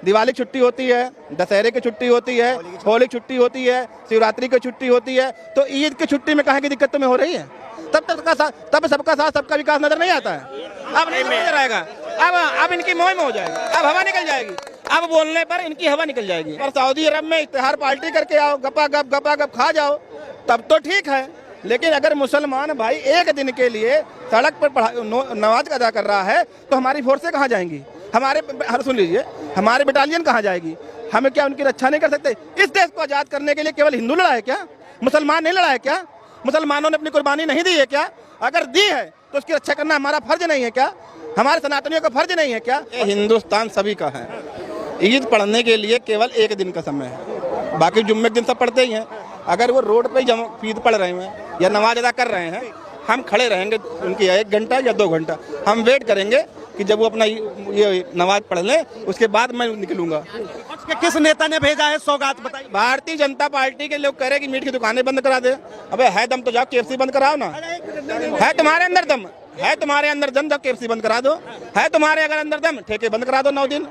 दिवाली की छुट्टी होती है, दशहरे की छुट्टी होती है, होली की छुट्टी होती है, शिवरात्रि की छुट्टी होती है, तो ईद की छुट्टी में कहाँ की दिक्कत तुम्हें हो रही है? तब सबका साथ सबका विकास नजर नहीं आता है। अब नहीं नजर आएगा। अब इनकी मोह में हो जाएगी, अब हवा निकल जाएगी, अब बोलने पर इनकी हवा निकल जाएगी। और सऊदी अरब में इश्तिहार पार्टी करके आओ, गपा गप खा जाओ, तब तो ठीक है। लेकिन अगर मुसलमान भाई एक दिन के लिए सड़क पर नमाज अदा कर रहा है तो हमारी फोर्सें कहाँ जाएंगी? सुन लीजिए, हमारे बटालियन कहाँ जाएगी? हमें क्या उनकी रक्षा नहीं कर सकते? इस देश को आज़ाद करने के लिए केवल हिंदू लड़ा है क्या? मुसलमान नहीं लड़ा है क्या? मुसलमानों ने अपनी कुर्बानी नहीं दी है क्या? अगर दी है तो उसकी रक्षा करना हमारा फर्ज नहीं है क्या? हमारे सनातनियों का फर्ज नहीं है क्या? ये हिंदुस्तान सभी का है। ईद पढ़ने के लिए केवल एक दिन का समय है, बाकी जुम्मे के दिन सब पढ़ते ही हैं। अगर वो रोड पे ईद पढ़ रहे हैं या नमाज अदा कर रहे हैं, हम खड़े रहेंगे उनकी 1 घंटा या 2 घंटा, हम वेट करेंगे कि जब वो अपना ये नमाज पढ़ लें, उसके बाद मैं निकलूंगा। किस नेता ने भेजा है सौगात बताइए? भारतीय जनता पार्टी के लोग कह रहे हैं कि मीट की दुकानें बंद करा दे। अबे है दम तो जाओ KFC बंद कराओ ना। है तुम्हारे अंदर दम, है तुम्हारे अंदर दम, जाओ KFC बंद करा दो। है तुम्हारे अगर अंदर दम, ठेके बंद करा दो 9 दिन।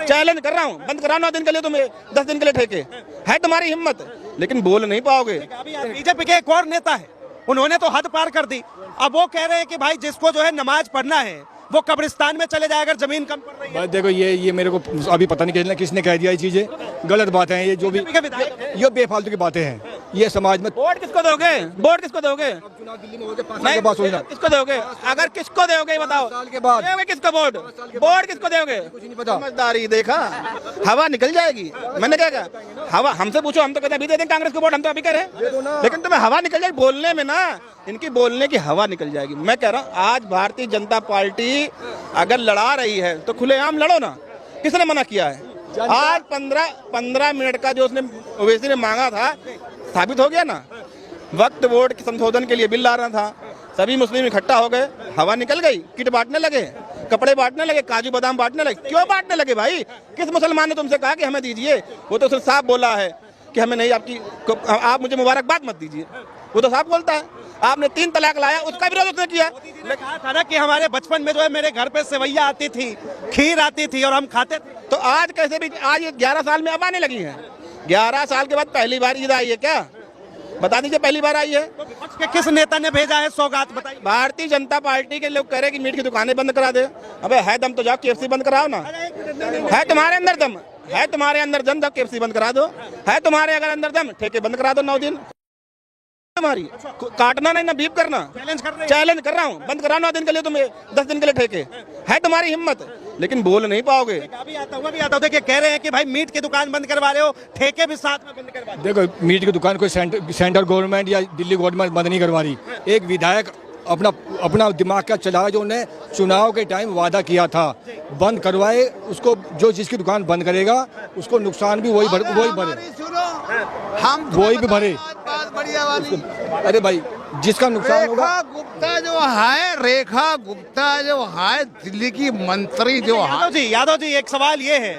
चैलेंज कर रहा हूँ, बंद कराओ 9 दिन के लिए, तुम्हें 10 दिन के लिए ठेके। है तुम्हारी हिम्मत, लेकिन बोल नहीं पाओगे। बीजेपी के एक और नेता है, उन्होंने तो हद पार कर दी। अब वो कह रहे हैं कि भाई जिसको जो है नमाज पढ़ना है वो कब्रिस्तान में चले जाए अगर जमीन कम पड़ रही है। देखो ये मेरे को अभी पता नहीं किसने कह दिया ये चीजें, गलत बातें हैं ये, जो भी ये बेफालतू की बातें हैं। ये समाज में वोट किसको दोगे? वोट किसको दोगे? दिल्ली में हो गए 5 साल के बाद सोचना किसको दोगे? अगर किसको दोगे बताओ, साल के बाद दोगे किसको वोट? वोट किसको दोगे? कुछ नहीं पता। समझदारी देखा, हवा निकल जाएगी। मैंने क्या कहा? हवा हमसे पूछो, हम तो कहते हैं अभी दे दें कांग्रेस को वोट, हम तो अभी कह रहे हैं, लेकिन तुम्हें हवा निकल जाएगी बोलने में ना, इनकी बोलने की हवा निकल जाएगी। मैं कह रहा हूँ आज भारतीय जनता पार्टी अगर लड़ा रही है तो खुलेआम लड़ो ना। किसने मना किया है? आज 15 मिनट का जो उसने ओवैसी ने मांगा था, साबित हो गया ना। वक्त वोट के संशोधन के लिए बिल ला रहा था, सभी मुस्लिम इकट्ठा हो गए, हवा निकल गई, किट बांटने लगे, कपड़े बांटने लगे, काजू बादाम बांटने लगे। क्यों बांटने लगे भाई? किस मुसलमान ने तुमसे कहा कि हमें दीजिए? वो तो उसने साफ बोला है कि हमें नहीं, आप मुझे मुबारकबाद मत दीजिए, वो तो साफ बोलता है। आपने 3 तलाक लाया, उसका विरोध उसने किया। कहा था ना कि हमारे बचपन में जो है मेरे घर पे सेवैया आती थी, खीर आती थी और हम खाते थे। तो आज कैसे भी, आज ये 11 साल में अब आने लगी है। 11 साल के बाद पहली बार ईद आई है क्या? बता दीजिए, पहली बार आई है। तो किस नेता ने भेजा है सौगात बताइए? भारतीय जनता पार्टी के लोग कह रहे हैं कि मीट की दुकानें बंद करा दे। अबे है दम तो जाओ KFC बंद कराओ ना। है तुम्हारे अंदर दम, है तुम्हारे अंदर दम, जाओ KFC बंद करा दो। है तुम्हारे अगर अंदर दम, ठेके बंद करा दो 9 दिन। हमारी काटना नहीं ना बीप करना। चैलेंज कर रहा हूँ, बंद करा 9 दिन के लिए, तुम्हें 10 दिन के लिए ठेके। है तुम्हारी हिम्मत, लेकिन बोल नहीं पाओगे। अभी आता हूँ कि कह रहे हैं कि भाई मीट की दुकान बंद करवा रहे हो, ठेके भी साथ में बंद करवा। देखो मीट की दुकान कोई सेंट्रल गवर्नमेंट या दिल्ली गवर्नमेंट बंद नहीं करवा रही। एक विधायक अपना दिमाग का चला, जो उन्हें चुनाव के टाइम वादा किया था बंद करवाए, उसको जो जिसकी दुकान बंद करेगा उसको नुकसान भी वही भरे, हम वही भी भरे। अरे भाई जिसका नुकसान होगा। गुप्ता जो है, रेखा गुप्ता जो है, दिल्ली की मंत्री जो है। यादव जी एक सवाल ये है,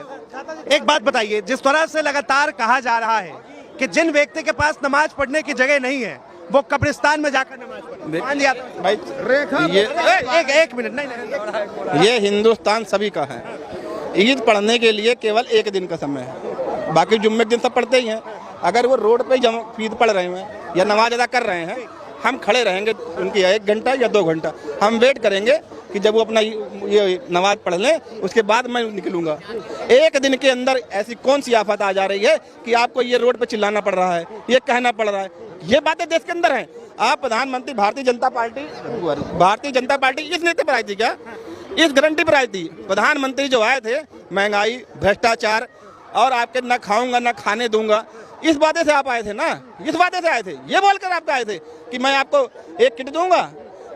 एक बात बताइए, जिस तरह से लगातार कहा जा रहा है कि जिन व्यक्ति के पास नमाज पढ़ने की जगह नहीं है वो कब्रिस्तान में जाकर नमाज पढ़े, मान लिया भाई रेखा ये एक मिनट नहीं, ये हिंदुस्तान सभी का है। ईद पढ़ने के लिए केवल एक दिन का समय है, बाकी जुम्मे के दिन सब पढ़ते ही हैं। अगर वो रोड पे ईद पढ़ रहे हैं या नमाज अदा कर रहे हैं, हम खड़े रहेंगे उनकी 1 घंटा या 2 घंटा, हम वेट करेंगे कि जब वो अपना ये नमाज पढ़ लें, उसके बाद मैं निकलूंगा। एक दिन के अंदर ऐसी कौन सी आफत आ जा रही है कि आपको ये रोड पे चिल्लाना पड़ रहा है, ये कहना पड़ रहा है? ये बातें देश के अंदर हैं। आप प्रधानमंत्री भारतीय जनता पार्टी इस नीति पर आई थी क्या? इस गारंटी पर आई थी? प्रधानमंत्री जो आए थे, महंगाई, भ्रष्टाचार और आपके न खाऊंगा न खाने दूंगा, इस बातें से आप आए थे ना, इस बातें से आए थे। ये बोलकर आप आए थे कि मैं आपको एक किट दूंगा।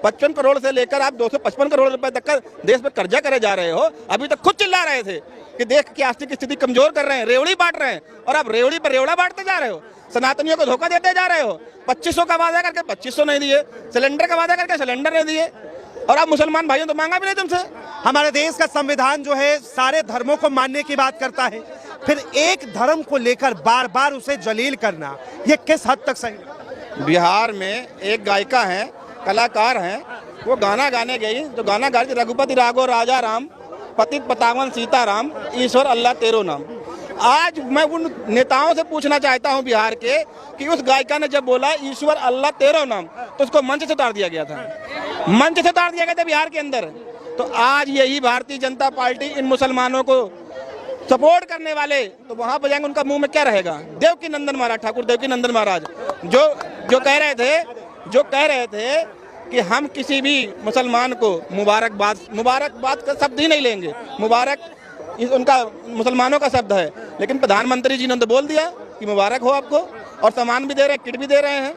55 करोड़ से लेकर आप 255 करोड़ रुपए तक का देश में कर्जा करे जा रहे हो। अभी तक खुद चिल्ला रहे थे कि देश की आर्थिक स्थिति कमजोर कर रहे हैं, रेवड़ी बांट रहे हैं, और आप रेवड़ी पर रेवड़ा बांटते जा रहे हो। सनातनियों को धोखा देते जा रहे हो। 2500 का वादा करके 2500 नहीं दिए, सिलेंडर का वादा करके सिलेंडर नहीं दिए, और आप मुसलमान भाइयों तो मांगा भी नहीं तुमसे। हमारे देश का संविधान जो है सारे धर्मों को मानने की बात करता है, फिर एक धर्म को लेकर बार बार उसे जलील करना, ये किस हद तक सही है? बिहार में एक गायिका है, कलाकार हैं, वो गाना गाने गई, तो गाना गा रही थी, रघुपति राघव राजा राम पतित पतावन सीताराम, ईश्वर अल्लाह तेरो नाम। आज मैं उन नेताओं से पूछना चाहता हूं बिहार के कि उस गायिका ने जब बोला ईश्वर अल्लाह तेरो नाम, तो उसको मंच से उतार दिया गया था, मंच से उतार दिया गया था बिहार के अंदर। तो आज यही भारतीय जनता पार्टी इन मुसलमानों को सपोर्ट करने वाले तो वहां पर जाएंगे, उनका मुंह में क्या रहेगा? देवकी नंदन महाराज, ठाकुर देवकी नंदन महाराज जो कह रहे थे कि हम किसी भी मुसलमान को मुबारकबाद का शब्द ही नहीं लेंगे, मुबारक उनका मुसलमानों का शब्द है, लेकिन प्रधानमंत्री जी ने तो बोल दिया कि मुबारक हो आपको, और सामान भी दे रहे हैं, किट भी दे रहे हैं।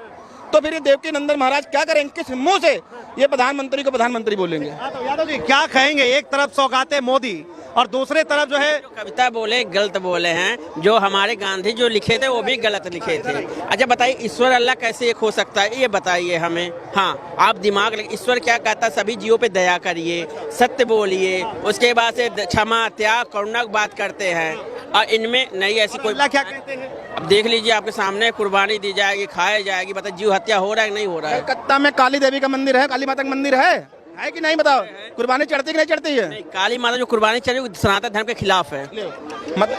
तो फिर ये देवकी नंदन महाराज क्या करेंगे? किस मुंह से ये प्रधानमंत्री को प्रधानमंत्री बोलेंगे? यादव जी क्या कहेंगे? एक तरफ सौगाते मोदी और दूसरे तरफ जो है कविता बोले गलत बोले हैं, जो हमारे गांधी जो लिखे थे वो भी गलत लिखे थे। अच्छा बताइए, ईश्वर अल्लाह कैसे एक हो सकता है, ये बताइए हमें। हाँ, आप दिमाग ईश्वर क्या कहता है? सभी जीवों पे दया करिए, सत्य बोलिए, उसके बाद से क्षमा त्याग करुणा की बात करते हैं, और इनमें नहीं ऐसी कोई। अल्लाह क्या कहते हैं? अब देख लीजिए, आपके सामने कुर्बानी दी जाएगी, खाई जाएगी, बताइए जीव हत्या हो रहा है कि नहीं हो रहा है? कलकत्ता में काली देवी का मंदिर है, काली माता का मंदिर है कि नहीं? बताओ, कुर्बानी चढ़ती कि नहीं चढ़ती है? नहीं, काली माता जो कुर्बानी चढ़ी वो सनातन धर्म के खिलाफ है।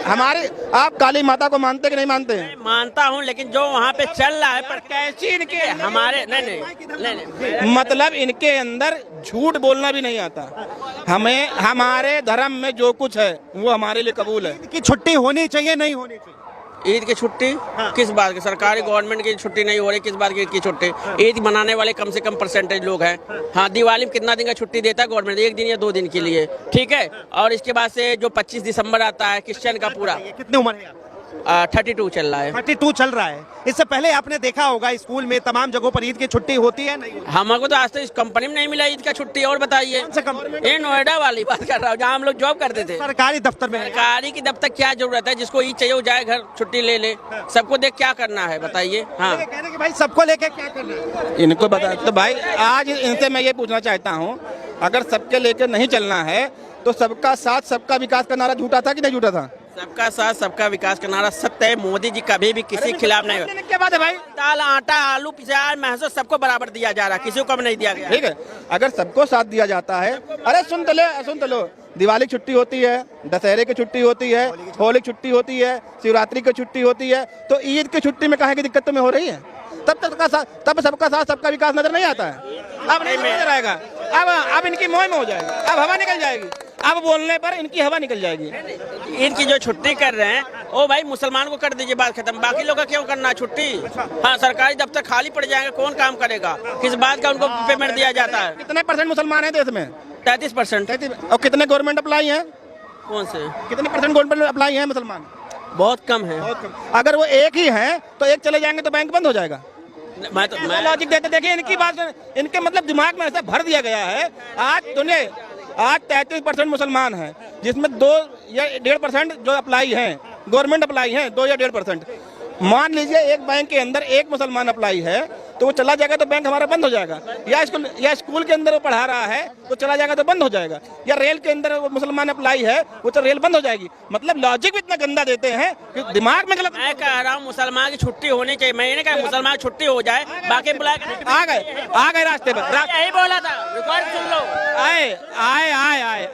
हमारे आप काली माता को मानते कि नहीं मानते हैं? मानता हूँ, लेकिन जो वहाँ पे चल रहा है, पर कैसी इनके हमारे नहीं, मतलब इनके अंदर झूठ बोलना भी नहीं आता। हमें हमारे धर्म में जो कुछ है वो हमारे लिए कबूल है। कि छुट्टी होनी चाहिए नहीं होनी चाहिए? ईद की छुट्टी किस बात की? सरकारी गवर्नमेंट की छुट्टी नहीं हो रही, किस बात की छुट्टी? ईद मनाने वाले कम से कम परसेंटेज लोग हैं। हाँ, दिवाली में कितना दिन का छुट्टी देता है गवर्नमेंट? 1 दिन या 2 दिन के लिए, ठीक है। और इसके बाद से जो 25 दिसंबर आता है क्रिश्चियन का पूरा। कितनी उम्र है? 32 चल रहा है। 32 चल रहा है। इससे पहले आपने देखा होगा स्कूल में तमाम जगहों पर ईद की छुट्टी होती है नहीं? हमको तो आज तक इस कंपनी में नहीं मिला ईद का छुट्टी। और बताइए, ये नोएडा वाली बात कर रहा हूँ जहाँ हम लोग जॉब करते थे। सरकारी दफ्तर में? सरकारी की दफ्तर क्या जरूरत है? जिसको ईद चाहिए वो जाए घर, छुट्टी ले ले। सबको देख क्या करना है बताइए? हाँ, कहने कि भाई सबको लेके क्या करना है? इनको बता। तो भाई आज इनसे मैं ये पूछना चाहता हूँ, अगर सबके लेकर नहीं चलना है तो सबका साथ सबका विकास का नारा झूठा था कि नहीं झूठा था? सबका साथ सबका विकास का नारा सत्य है। मोदी जी कभी भी किसी के खिलाफ नहीं हुए। क्या बात है भाई? दाल आटा आलू प्याज महसूस सबको बराबर दिया जा रहा है, किसी को कम नहीं दिया गया। ठीक है, अगर सबको साथ दिया जाता है। अरे सुन तो लो, दिवाली की छुट्टी होती है, दशहरे की छुट्टी होती है, होली की छुट्टी होती है, शिवरात्रि की छुट्टी होती है, तो ईद की छुट्टी में कहाँ की दिक्कत तुम्हें हो रही है? तब सबका साथ सबका विकास नजर नहीं आता है। अब नहीं नजर आएगा। अब इनकी मोह में हो जाएगी, अब हवा निकल जाएगी, अब बोलने पर इनकी हवा निकल जाएगी। ईद की जो छुट्टी कर रहे हैं ओ भाई मुसलमान को कर दीजिए, बात खत्म। बाकी लोग का क्यों करना छुट्टी? हाँ, सरकारी दफ्तर खाली पड़ जाएंगे, कौन काम करेगा? किस बात का उनको पेमेंट दिया जाता है? कितने % मुसलमान है देश में? 33%। और कितने गवर्नमेंट अप्लाई है? कौन से? कितने % गवर्नमेंट अप्लाई है मुसलमान? बहुत कम है। अगर वो एक ही है तो एक चले जाएंगे तो बैंक बंद हो जाएगा। मैं लॉजिक देते देखिए, इनकी बात इनके मतलब दिमाग में ऐसा भर दिया गया है। आज 33% मुसलमान हैं, जिसमें 2 या 1.5% जो अप्लाई हैं, गवर्नमेंट अप्लाई हैं 2 या 1.5%। मान लीजिए एक बैंक के अंदर एक मुसलमान अप्लाई है तो वो चला जाएगा तो बैंक हमारा बंद हो जाएगा, या स्कूल के अंदर वो पढ़ा रहा है तो चला जाएगा तो बंद हो जाएगा, या रेल के अंदर वो मुसलमान अप्लाई है वो तो रेल बंद हो जाएगी। मतलब लॉजिक भी इतना गंदा देते हैं कि दिमाग में गलत। मैं कह रहा हूँ मुसलमान की छुट्टी होनी चाहिए। मैंने कहा मुसलमान की छुट्टी हो जाए, बाकी बुलाए। आ गए रास्ते पर। यही बोला था, रिकॉर्ड सुन लो।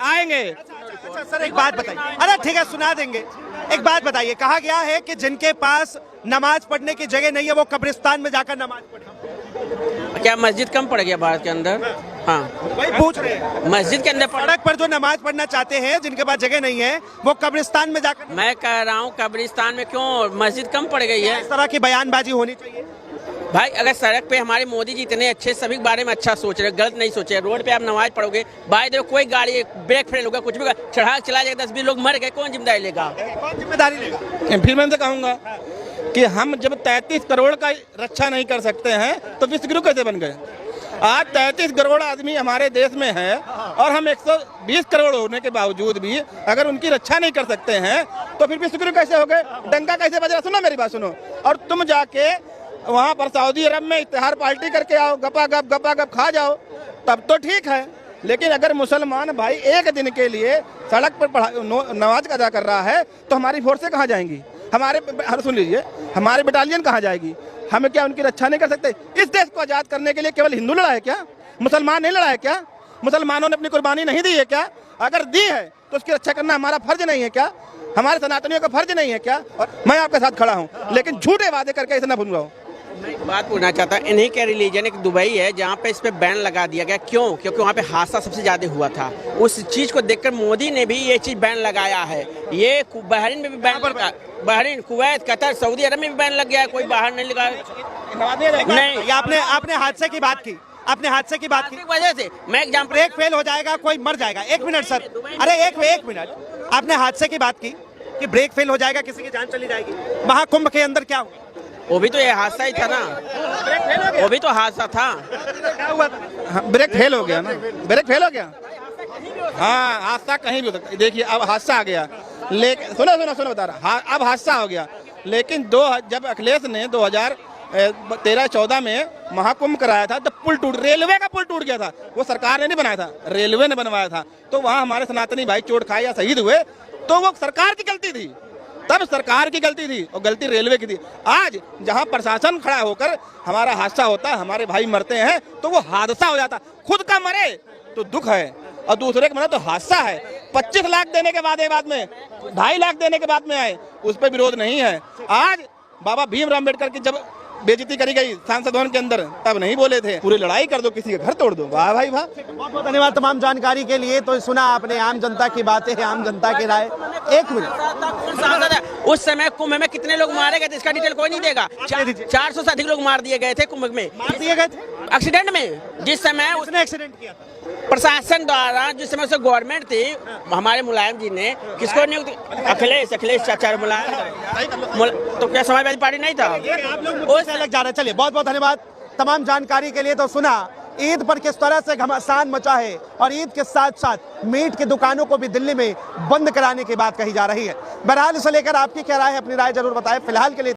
आएंगे। अच्छा सर, एक बात बताइए। अरे ठीक है, सुना देंगे। एक बात बताइए, कहा गया है कि जिनके पास नमाज पढ़ने की जगह नहीं है वो कब्रिस्तान में जाकर नमाज पढ़े। क्या मस्जिद कम पड़ गया भारत के अंदर? हाँ, वही पूछ रहे हैं। मस्जिद के अंदर सड़क पर जो नमाज पढ़ना चाहते हैं, जिनके पास जगह नहीं है, वो कब्रिस्तान में जाकर। मैं कह रहा हूँ कब्रिस्तान में क्यों, मस्जिद कम पड़ गई है? इस तरह की बयानबाजी होनी चाहिए भाई। अगर सड़क पे हमारे मोदी जी इतने अच्छे, सभी के बारे में अच्छा सोच रहे, गलत नहीं सोचे। रोड पे आप नमाज पढ़ोगे, भाई देखो कोई गाड़ी ब्रेक फेल होगा, कुछ भी चढ़ा चला जाएगा, 10-20 लोग मर गए, कौन जिम्मेदारी लेगा? कौन जिम्मेदारी लेगा? फिर मैं कहूँगा कि हम जब 33 करोड़ का रक्षा नहीं कर सकते हैं तो विश्व गुरु कैसे बन गए? आज 33 करोड़ आदमी हमारे देश में है और हम 120 करोड़ होने के बावजूद भी अगर उनकी रक्षा नहीं कर सकते हैं तो फिर विश्व गुरु कैसे हो गए? डंका कैसे बज रहा? सुनो मेरी बात सुनो। और तुम जाके वहाँ पर सऊदी अरब में इत्तिहार पार्टी करके आओ, गपा गप खा जाओ, तब तो ठीक है। लेकिन अगर मुसलमान भाई एक दिन के लिए सड़क पर नमाज अदा कर रहा है तो हमारी फोर्सें कहाँ जाएंगी? सुन लीजिए, हमारी बटालियन कहाँ जाएगी? हमें क्या उनकी रक्षा नहीं कर सकते? इस देश को आज़ाद करने के लिए केवल हिंदू लड़ा है क्या? मुसलमान नहीं लड़ा है क्या? मुसलमानों ने अपनी कुर्बानी नहीं दी है क्या? अगर दी है तो उसकी रक्षा करना हमारा फर्ज नहीं है क्या? हमारे सनातनियों का फर्ज नहीं है क्या? और मैं आपके साथ खड़ा हूँ, लेकिन झूठे वादे करके इसे ना भूल जाओ। मैं एक बात पूछना चाहता हूँ, इन्हीं के रिलीजन एक दुबई है जहाँ पे इस पे बैन लगा दिया गया, क्यों? क्योंकि वहाँ पे हादसा सबसे ज्यादा हुआ था। उस चीज को देखकर मोदी ने भी ये चीज बैन लगाया है। ये बहरीन में भी बैन लगा, बहरीन, कुवैत, कतर, सऊदी अरब में भी बैन लग गया, कोई बाहर नहीं लगा। नहीं, ये आपने हादसे की बात की, आपने हादसे की बात की वजह से मैं एग्जाम्पल, ब्रेक फेल हो जाएगा, कोई मर जाएगा। एक मिनट सर, अरे एक मिनट, आपने हादसे की बात की कि ब्रेक फेल हो जाएगा, किसी की जान चली जाएगी। महाकुंभ के अंदर क्या हुआ? वो भी तो ये हादसा ही था ना, वो भी तो हादसा था। क्या हुआ था? हाँ, ब्रेक फेल हो गया ना, ब्रेक फेल हो गया। हाँ, हादसा कहीं भी हो सकता है। देखिए अब हादसा आ गया, लेकिन सुनो बता रहा, हाँ अब हादसा हो गया, लेकिन जब अखिलेश ने 2013-14 में महाकुंभ कराया था, तो पुल टूट, रेलवे का पुल टूट गया था। वो सरकार ने नहीं बनाया था, रेलवे ने बनवाया था। तो वहाँ हमारे सनातनी भाई चोट खाए या शहीद हुए, तो वो सरकार की गलती थी, तब सरकार की गलती थी और गलती रेलवे की थी। आज जहां प्रशासन खड़ा होकर हमारा हादसा होता है, हमारे भाई मरते हैं, तो वो हादसा हो जाता। खुद का मरे तो दुख है और दूसरे का मरे तो हादसा है। 25 लाख देने के बाद में 2.5 लाख देने के बाद में आए, उस पर विरोध नहीं है। आज बाबा भीमराव अम्बेडकर की जब बेइज्जती करी गई सांसद भवन के अंदर, तब नहीं बोले थे पूरी लड़ाई कर दो, किसी का घर तोड़ दो। वाह भाई वाह। बहुत बहुत धन्यवाद तमाम जानकारी के लिए। तो सुना आपने आम जनता की बातें हैं, आम जनता की राय। एक मिनट, उस समय कुंभ में कितने लोग मारे गए थे इसका डिटेल कोई नहीं देगा। 400 से अधिक लोग मार दिए गए थे कुंभ में, मार दिए गए थे एक्सीडेंट में। जिस समय उसने एक्सीडेंट किया था, प्रशासन द्वारा, जिस समय से गवर्नमेंट थी, हमारे मुलायम जी ने किसको नियुक्त, अखिलेश चाचा मुलायम, तो क्या समाजवादी पार्टी नहीं था? उस अलग जा रहा है। चलिए बहुत बहुत धन्यवाद तमाम जानकारी के लिए। तो सुना ईद पर किस तरह से घमासान मचा है और ईद के साथ साथ मीट की दुकानों को भी दिल्ली में बंद कराने की बात कही जा रही है। बहरहाल इसे लेकर आपकी क्या राय है, अपनी राय जरूर बताएं। फिलहाल के लिए